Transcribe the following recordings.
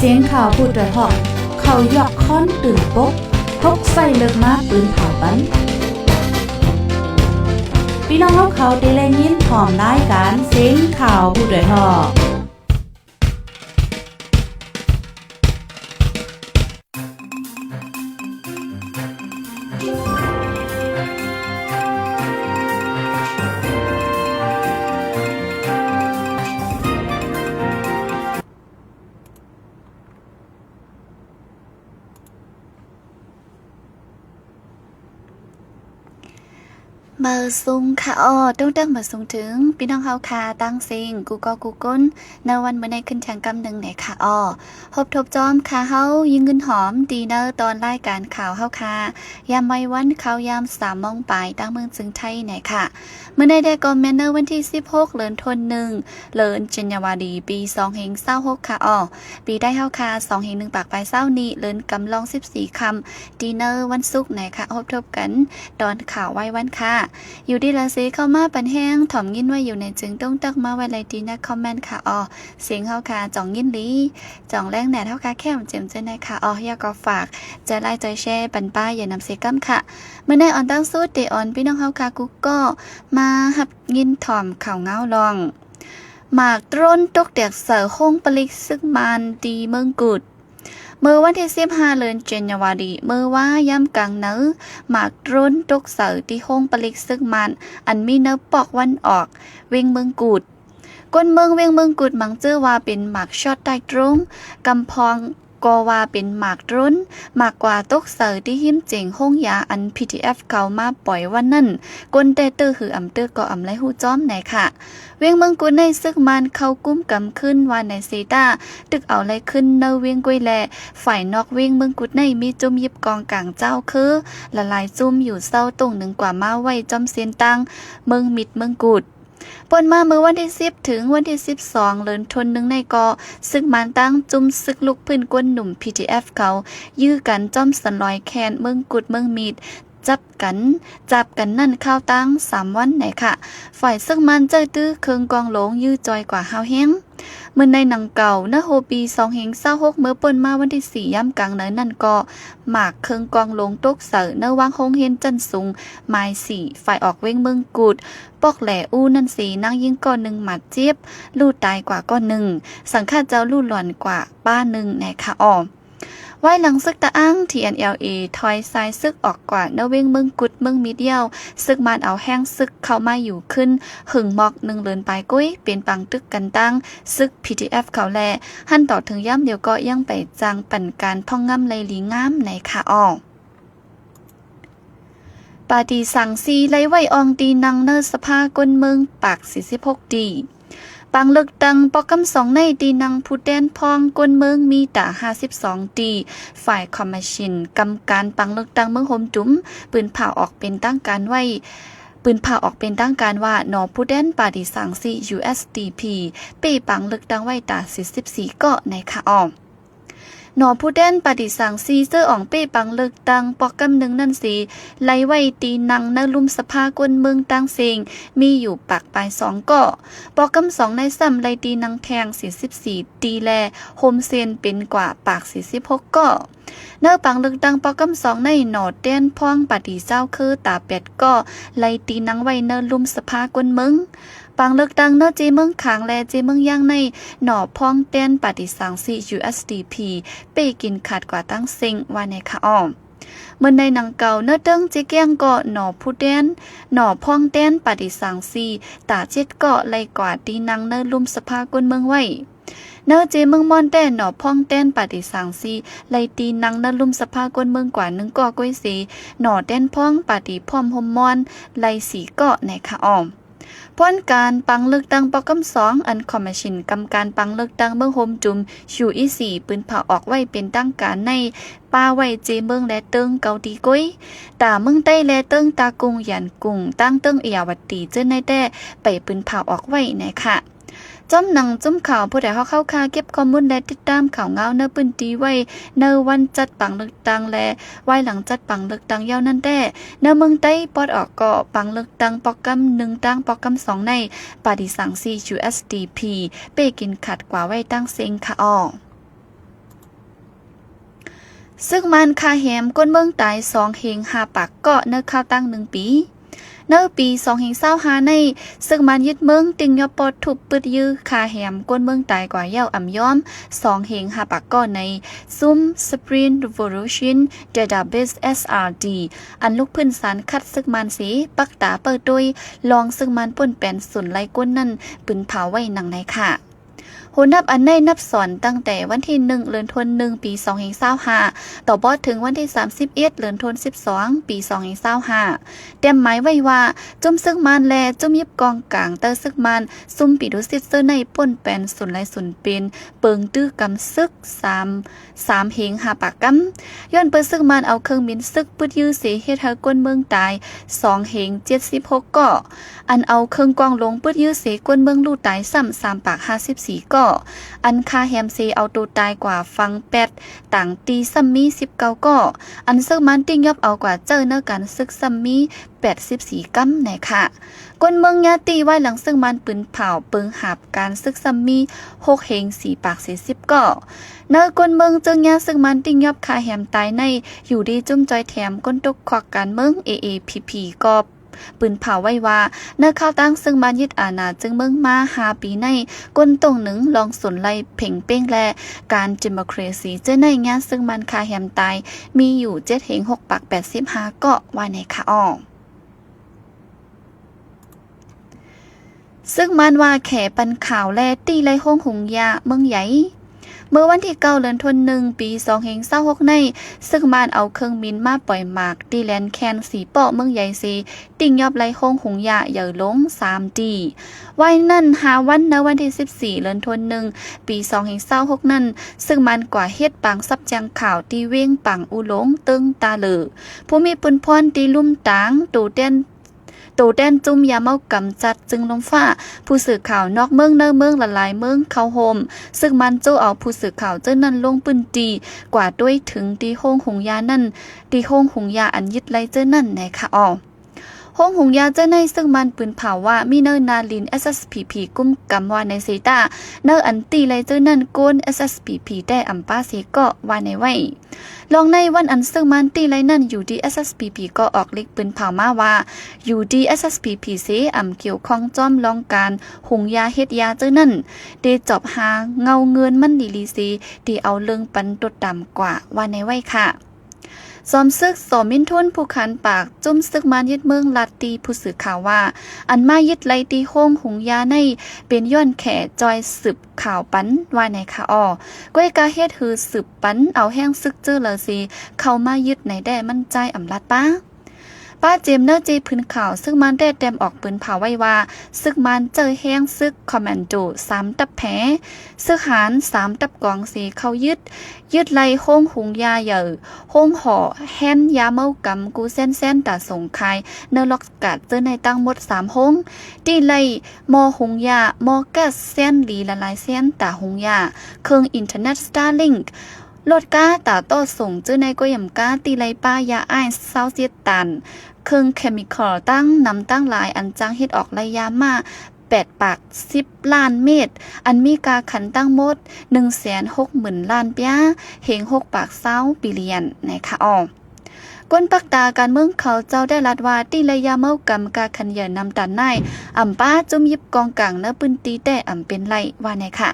สียงข่าวพูดด้วยหอกเขายอกค้อนตื่นปกพกใส่เลิกมาปืนเผาปันพี่น้องเขาได้แลยินพร้อมรายการเสียงข่าวพูดด้วยหอกมาซุงค่ะต้องตั้งมาซุงถึงพี่น้องเฮาค่ะตั้งซิงกูก็กูก้นในวันเมื่อในขึ้นแข่งกำหนึ่งไหนค่ะพบทบจอมค่ะเฮายิงเงินหอมดีเนอร์ตอนรายการข่าวเฮาค่ะยามไม่วันข่าวยาม3 โมงปลายตั้งเมืองจึงไทยไหนค่ะเมื่อในได้ก็แมนเนอร์วันที่16เดือนธันวาคมเดือนกันยายนปี2526ค่ะปีได้เฮาค่ะ2/1ปากปลายเศร้านี้เดือนกำลอง14 ค่ำดีเนอร์วันศุกร์ไหนค่ะพบทบกันตอนข่าวไว้วันค่ะอยู่ดีละซีเข้ามาปันแห้งถ่อมยินว่าอยู่ในจึงต้องตักมาไว้เลยดีนะคอมเมนต์ค่ะเสียงเฮาค่ะจ่องยินลีจ่องแรงแหน่เฮาค่ะแค่เจ็มเจนในค่ะอยากก็ฝากจะไลค์ใจแชร์ปันป้ายอย่านำเสียกัมค่ะเมื่อในออนตั้งสู้เดออนพี่น้องเฮาค่ะกูก็มาหับยินถ่อมข่าวเงาลองหมากตร้นตกแดกเสือคงปลิกซึกมันดีเมืองกุดเมื่อวันที่15เดือนกันยายนเมื่อว่าย่ำกลางเนื้อหมากร้นตกเสือที่ห้องปลิกซึกมันอันมีเนื้อปอกวันออกเวียงเมืองกุดก้นเมืองเวียงเมืองกุดมังเจอว่าเป็นหมากช็อตใต้ตรงกำพองก็ว่าเป็นหมากร้นมากกว่าตกเสือที่หิมเจ๋งห้องยาอัน PTF เขามาปล่อยวันนั้นก้นแต่ตื้อหืออำเตอก็อำไรหูจ้อมไหนค่ะเวียงเมืองกุดในซึกมันเข้ากุ้มกำขึ้นว่าในเซตาตึกเอาไรขึ้นเนเวียงกุ้ยแลฝ่ายนอกเวียงเมืองกุดในมีจุ่มยิบกองกลางเจ้าคือละลายจุ่มอยู่เศร้าตรงหนึ่งกว่ามาไว้จอมเซียนตังเมืองมิดเมืองกุดปนมาเมื่อวันที่10ถึงวันที่12เดือนธันวาคมในกอซึกมันตั้งจุ่มซึกลุกพื้นก้นหนุ่ม PTF เขายื้อกันจอมสันลอยแคนเมืองกุดเมืองมิดจับกันนั่นข้าวตั้ง3 วันไหนค่ะฝ่ายซึกมันเจ้าตื้อเคืองกองหลงยื้อจอยกว่าห้าวแห้งเมื่อในหนังเก่าเนโฮปี2526เมื่อปนมาวันที่4ย่ำกลางเนินนั่นก็หมากเคืองกองหลงตกเสือเนวางคงเห็นจันสูงไม้4ฝ่ายออกเว้งเมืองกุดปอกแหล่อู้นั่นสีนั่งยิงก้อน1หมัดเจี๊ยบลู่ตายกว่าก้อน1สังฆาเจ้าลู่หล่อนกว่าป้า1ไหนค่ะไว้หลังซึกตะอ้าง TNLA ถอยซ้ายซึกออกกว่าเนเวงเมืองกุดเมืองมิดเดียวซึกมันเอาแห้งซึกเข้ามาอยู่ขึ้นหึงหมอก1เดือนปลายกุ้ยเป็นปังตึกกันตั้งซึก PTF เขาแลหั่นต่อถึงย่ำเดียวก็ยังไปจางปั่นการพ่องง่ำไลลีง่ามในค่ะปาดีสังซีไลไว้อองตีนังเนอสภาก้นเมืองปาก46ดีปังเลิกตังปอกกำ2ในดีนังผู้แดนพองกวนเมืองมีตา52ดีฝ่ายคอมมิชชั่นกำการปังเลิกตังเมืองโฮมจุ๋มปืนเผาออกเป็นตั้งการไว้ปืนเผาออกเป็นตั้งการว่าหนอผู้แดนปาดิสังซี USDP ปีปังเลิกตังไว้ตา44ก็ในค่ะหนอผู้แดนปฏิสังซีเสื้ออ่องเป้ปังเลิกตังปอกกำ1นั่นสีไล่ไว้ตีนังนลุ่มสภากวนเมืองตั้งเซงมีอยู่ปากปลาย2ก็ปอกกำ2ในซ้ำไล่ตีนังแทง44ตีแลโฮมเซนเป็นกว่าปาก46ก็เนื้อปังเลิกตังปอกกำ2ในหนอแดนพ่องปฏิเจ้าคือตา8ก็ไล่ตีนังไว้เนลุ่มสภากวนเมืองปังเลิกตังเนเจเมืองขางและเจเมืองย่างในหน่อพองเต้นปฏิสังซี USDP เป้กินขาดกว่าตั้งเซ็งว่าในค่ะเมื่อในหนังเก่าเนเติ้งเจแก้งก็หน่อผู้เต้นหน่อพองเต้นปฏิสังซีตา7ก็ไล่กว่าตีนังเนลุ่มสภากวนเมืองไว้เนเจเมืองมอนแต่หน่อพ่องเต้นปฏิสังซีไลตีนังนลุ่มสภากวนเมืองกว่า1ก็ก้อยสีหน่อเต้นพ่องปฏิพร้อมหมมอนไล4ก็ในค่ะพ้นการปังเลือกตั้งปอกำ2อันคอมมิชชั่นกำการปังเลือกตั้งเมืองโฮมจุมชูอี4ปืนเผาออกไว้เป็นตั้งการในป้าไว้เจเมืองและเติงเกาตีกุ้ยตาเมืองใต้และเติงตากุงยันกุงตั้งเติงเอียวัดตีเจ้าในแต่ไปปืนเผาออกไว้ในค่ะจ้อมหนังจุ่มข่าวผู้ใดเข้าคาเก็บข้อมูลและติดตามข่าวเงาเนื้อปืนตีไว้ในวันจัดปังเลือกตั้งและไว้หลังจัดปังเลือกตั้งยาวนั่นแต่เนื้อเมืองใต้ปอดออกก็ปังเลือกตั้งปอกกำ1ตั้งปอกกำ2ในปาดิสังซี USDP เป้กินขัดกว่าไว้ตั้งเซ็งค่ะ ซึ่งมันคาแหมก้นเมืองตาย2เฮง5ปากเกาะเนื้อข้าวตั้ง1ปีเนื้อปี2025ในซึ่งมันยึดเมืองติงยอปอดถูกปึดยื้อคาแหมก้นเมืองตายกว่าเย้าอ่ำย้อม2เฮง5ปากเกาะในซุ่ม Sprint Revolution Database SRD อันลูกพื้นสารคัดซึ่งมันสีปักตาเปิดโดยลองซึ่งมันป่นแปนสุนไลก้นนั่นปืนเผาไว้หนังในค่ะโหนับอันในนับสอนตั้งแต่วันที่1เดือนธันวาคมปี2025ต่อบอดถึงวันที่31เดือนธันวาคมปี2025เต็มหมายไว้ว่าจุ่มซึกมันแลจุ่มยิบกองกลางเตอซึกมันซุ่มปีดุสิตเซอร์ในป่นแปนสุนไลสุนเป็นเปิงตื้อกำซึก3เฮง5ปากกำย้อนเปิดซึกมันเอาเครื่องบินซึกปึดยื้อเสเฮ็ดให้ก้นเมืองตาย2เฮง76เกาะอันเอาเครื่องกองลงปึดยื้อเสก้นเมืองลู่ตายซ้ำ3ปาก54เกาะอันคาแฮมเซเอาตัวตายกว่าฟัง8ต่างตีซัมมี19ก่ออันซึกมันติ้งยอบเอากว่าเจอเนื้อการซึกซัมมี84กัมไหนค่ะก้นเมืองยาตีไว้หลังซึ่งมันปืนเผาปึงหับการซึกซัมมี6เฮง4ปาก40ก่อเนื้อก้นเมืองจึงยาซึ่งมันติ้งยอบคาแฮมตายในอยู่ดีจุ่มจอยแถมก้นตกควักการเมือง AAPP ก็ปืนเผาไว้ว่าเนื้อข้าวตั้งซึ่งมันยึดอาณาจึงเมืองมา5ปีในก้นตรงหนึ่งลองสนไล่เพ่งเป้งและการดิโมคราซีเจ้าในงานซึ่งมันคาแฮมตายมีอยู่7เฮง6ปาก85เกาะว่าในค่ะอ้อซึ่งมันว่าแขปันข่าวแลตีไรห้องหงยาเมืองใหญ่เมื่อวันที่9เดือนธันวาคมปี2026ในซึ่งมันเอาเครื่องบินมาปล่อยหมากตีแลนแคนสีเปาะเมืองใหญ่ซีติ่งยอบไรห้องหงยาใหญ่ลง3ดีไว้นั่น5วันในวันที่14เดือนธันวาคมปี2026นั่นซึ่งมันกว่าเฮ็ดปังซับจังข่าวตีเว้งปังอุหลงตึงตาเหลือผู้มีปุนพรตีลุ่มตางตูเต้นจุ่มยาเมากำจัดจึงลมฟ้าผู้สื่อข่าวนอกเมืองเนื้อเมืองละลายเมืองเข้าโฮมซึ่งมันโจเอาผู้สื่อข่าวเจ้านั้นลงปืนตีกว่าด้วยถึงตีโฮงหงยานั่นตีโฮงหงยาอันยึดไลเจ้านั่นไหนค่ะอ้อห้องหงยาเจ้าในซึ่งมันปืนเผาว่ามีเนอร์นาลิน SSPP กุ้มกำว่าในเซตาเนอร์อันตีไลเจ้านั่นโกน SSPP ได้อัมป้าเสก็ว่าในไว้ลองในวันอันซึ่งมันตีไลนั่นอยู่ดี SSPP ก็ออกลิกปืนเผามาว่าอยู่ดี SSPP เสอ่ำเกี่ยวข้องจอมลองการหงยาเฮ็ดยาเจ้านั่นเดจอบหาเงาเงินมันลีซีดีเอาเรื่องปันตดต่ำกว่าว่าในไว้ค่ะซอมซึกสอมินทุนผู้ขันปากจุ่มซึกมันยึดเมืองลาตีผู้สื่อข่าวว่าอันมายึดไลตีโฮงหงยาในเป็นย้อนแข่จอยสืบข่าวปันว่าในค่ะอ้อก้วยกาเฮ็ดฮือสืบปันเอาแห้งซึกเจอเลยสิเข้ามายึดในแด่มั่นใจอำลัดป้าเจมเนอร์จีพื้นข่าวซึ่งมันได้เต็มออกปืนเผาไว้ว่าซึกมันเจอแห้งซึกคอมแมนโด3ตับแผลซึกหาร3ตับกองสีเขายึดไล่โค้งหุงยาเหยื่อโค้งห่อแฮนยาเมากำกูเส้นตาสงคายเนอล็อกกัดเจอในตั้งหมด3ห้องตีไล่มอหุงยามอกัสเส้นหลีละลายเส้นตาหุงยาเครื่องอินเทอร์เน็ตสตาร์ลิงก์ลดก้าตาโต้ส่งเจอในก็ย่ำก้าตีไลป้ายาไอซ์เซาเซียตันเครื่องเคมีคอลตั้งนำตั้งหลายอันจ้างเฮ็ดออกระยะมา8ปาก10ล้านเมตรอันมีกาขันตั้งหมด 160,000 ล้านเปียเฮง6ปาก20บิลเลียนนะคะอ้อก้นปักตาการเมืองเขาเจ้าได้รัดว่าตีระยะเมากำกาขันเหยื่อนำตันนายอ่ำป้าจุ่มยิบกองกลางเนื้อปืนตีแต่อ่ำเป็นไรว่าไงค่ะ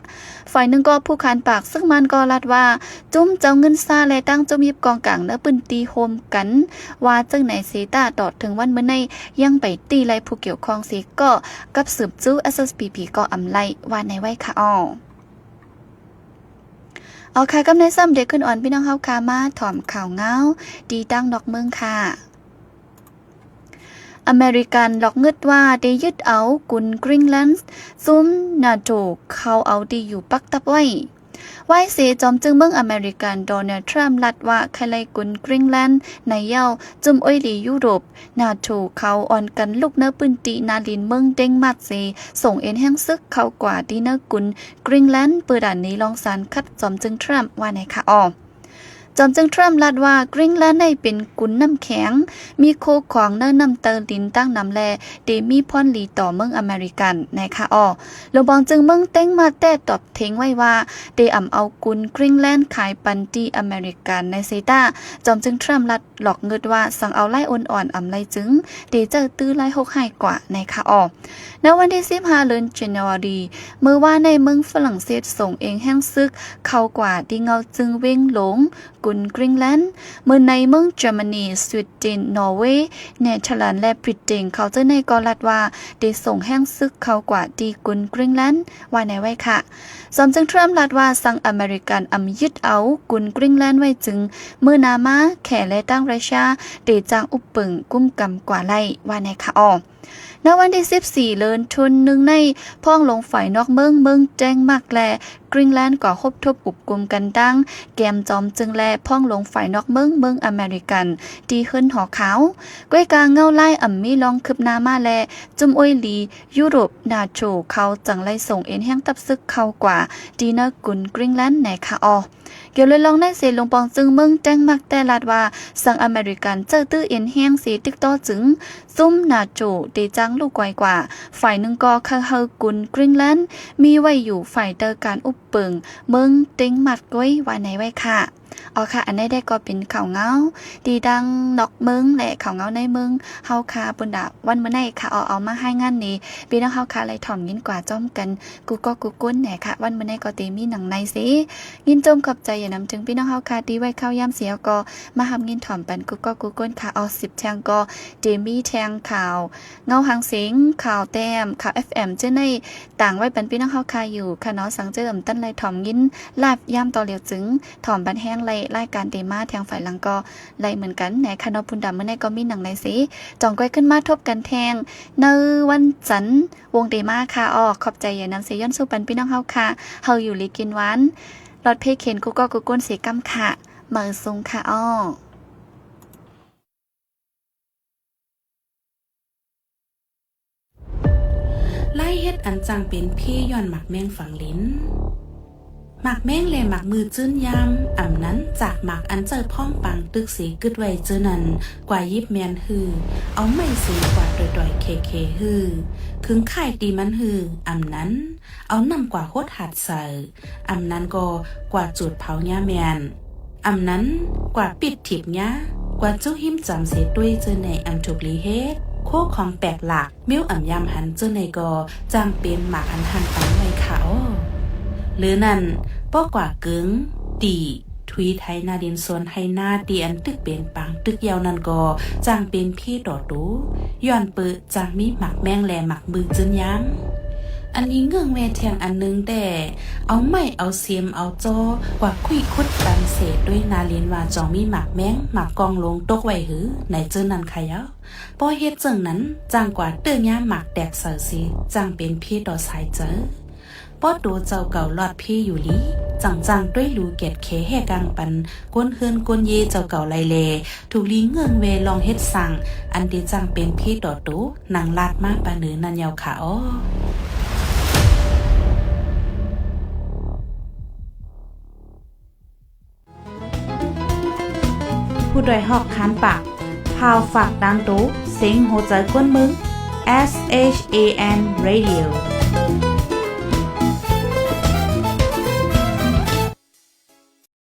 ฝ่ายหนึ่งก็ผู้ขานปากซึ่งมันก็รัดว่าจุ่มเจ้าเงินซาและตั้งจุ่มยิบกองกลางเนื้อปืนตีโฮมกันว่าจึงไหนเซตาตอดถึงวันเมื่อในยังไปตีไรผู้เกี่ยวข้องเสก็กับสืบจู้ SSPP ก็อ่ำไรว่าในไว้ค่ะอ้อเอาค่ะกำในซ้ำเด็กขึ้นอ่อนพี่น้องเฮาคามาถ่อมข่าวเงาดีตั้งดอกเมืองค่ะอเมริกันหลอกเงึดว่าได้ยึดเอากุนกรีนแลนด์ซุ่มนาโตเขาเอาดีอยู่ปักตับไว้เสจอมจึงเมืองอเมริกันโดนัลด์ทรัมป์ลัดว่าใครไลกุนกรีนแลนด์ในเย้าจุ่มอ้อยลียุโรปนาโตเขาอ่อนกันลูกเนื้อปืนตีนาลินเมืองเด้งมัดเซส่งเอ็นแห้งซึกเขากว่าดีเนื้อกุนกรีนแลนด์เปิดด่านนี้ลองสารคัดจอมจึงทรัมป์ว่าในค่ะอ้อ จอมจึงทรัมป์ลัดว่ากรีนแลนด์ในเป็นกุนน้ำแข็งมีโคของเนื้อนำเตอร์ลินตั้งนำแลเดมีพอนลีต่อเมืองอเมริกันนะคะลงบองจึงเมืองเต้งมาแต่ตอบเทงไว้ว่าเดเอากุนกรีนแลนด์ขายปันตีอเมริกันในเซตาจอมจึงทรัมป์ลัดหลอกเงินว่าสั่งเอาไล่อ่อนๆไล่จึงเดเจอตื้อไล่6ให้กว่านะคะในวันที่15เดือนธันวาคมเมื่อว่าในเมืองฝรั่งเศสส่งเองแห้งซึกเข้ากว่าที่เงาจึงเว้งหลงกุนกรีนแลนด์เมื่อในเมืองเยอรมนีสวีเดนนอร์เวย์เนเธอร์แลนด์และบริเตนเขาจะในกอลัดว่าได้ส่งแห้งซึกเข้ากว่าที่กุนกรีนแลนด์ว่าในไว้ค่ะสมจึงทรัมป์ลัดว่าสั่งอเมริกันยึดเอากุนกรีนแลนด์ไว้จึงเมื่อนามาแขและตั้งรัสเซียได้จ้างอุปปึงกุ้มกำกว่าไล่ว่าในค่ะณวันที่14เดือนธันวาคมหนึ่งในพ้องลงฝ่ายนอกเมืองแจ้งมากแลกรีนแลนด์ก็คบทบอุบกลุ่มกันดังแกมจอมจึงแลพ้องลงฝ่ายนอกเมืองอเมริกันที่ขึ้นหอขาวก้วยกาเงาไล่มีลองคืบหน้ามาแลจุ่มอ้อยลียุโรปนาโชเขาจังไล่ส่งเอ็นแห้งตับซึกเข้ากว่าดีเนอร์กุนกรีนแลนด์ในค่ะเกี่ยวเลยลองได้เสียลงปองจึงเมืองแจ้งมักแต่ลาดว่าสั่งอเมริกันเจอตื้อเอ็นแห้งสีติ๊กต่อจึงซุ่มนาโจเดจังลูกไกวกว่าฝ่ายหนึ่งก็คือเฮอกุนกรีนแลนด์มีไว้อยู่ฝ่ายเตอร์การอุปเปิงเมืองติ้งมัดไว้ไว้ในไว้ค่ะค่ะอันนี้ได้ก็เป็นข่าวเงาดีดังนอกเมืองและข่าวเงาในเมืองเฮาคาปุ่นดาวันเมื่อไหร่ค่ะเอามาให้งานนี้พี่น้องเฮาคาเลยถ่อมยินกว่าจ้อมกันกูก็กูก้นแหน่ค่ะวันเมื่อไหร่ก็ตีมีหนังในสิยินจมขอบใจอย่านำถึงพี่น้องเฮาคาดีไว้ข้าวยามเสียก็มาทำยินถ่อมปันกูก็กูก้นค่ะ10แทงก็เดมี่แทงข่าวเงาหางเสียงข่าวแต้มข่าว FM เจ้าในต่างไว้ปันพี่น้องเฮาคาอยู่ค่ะเนาะสังเจิมตั้นเลยถ่อมยินลาบยามต่อเหลียวจึงถ่อมบันแห้งรายการเดมาแทงฝ่ายหลังก็ไล่เหมือนกันในคณะพุนดำเมื่อในก็มีหนังในสีจองก้อยขึ้นมาทบกันแทงในวันจันทร์วงเดมาค่ะขอบใจอย่านำเสียย้อนสู้ปันพี่น้องเฮาค่ะเฮาอยู่ลีกินหวานรถเพเคนกูก็กูก้นเสียกำค่ะเมือซุงค่ะไล่เฮ็ดอันจังเป็นพี่ย้อนหมักแมงฝังลิ้นหมักแม่งเลยหมักมือจื้นยำนั้นจากหมักอันเจอพ่องปังตึกสีกึดไว้เจอนันกว่ายิบแมนฮือเอาไม่สีกว่าดอยเคฮือคึงไข่ตีมันฮือนั้นเอานำกว่าโคตรหัดใส่นั้นก็กว่าจุดเผาหญ้าแมนนั้นกว่าปิดถิบหญ้ากว่าจุ้หิมจำเสียด้วยเจอในถูกลีเฮ็ดโคของแปลกหลักมิ้วยำหันเจอในก็จำเป็นหมักอันหันปังไว้เขาหรือนั่นป้อกว่ากึ๋งตีทุยไทยนาดินโซนไทยนาตีอันตึกเป็นปังตึกยาวนั่นก็จางเป็นพี่ต่อตูย้อนเปิดจางมีหมักแมงแลหมักมือจื้นย้ำอันนี้เงื่องแวแทงอันนึงแต่เอาไม่เอาเสียมเอาจอกว่าคุยคุดกันเศษด้วยนาลินว่าจองมีหมักแมงหมักกองลงตกไว้หือในเจอนั่นค่ะยะพอเฮ็ดจังนั้นจางกว่าเตื้อย่าหมักแดกเสือสิจางเป็นพี่ต่อสายเจอป้อดูเจ้าเก่าลอดพี่อยู่ลีจังด้วยรูเกตเคแห่กลางปันก้นเฮือนก้นเยเจ้าเก่าไลเลถูกลีเงื่องเวลองเฮ็ดสั่งอันที่จังเป็นพี่ต่อตูนางลาดมากปานือนันยาวขาผู้ดยหอกคานปากพาวฝากดังตูเสียงโหใจก้นมึงSHAN Radio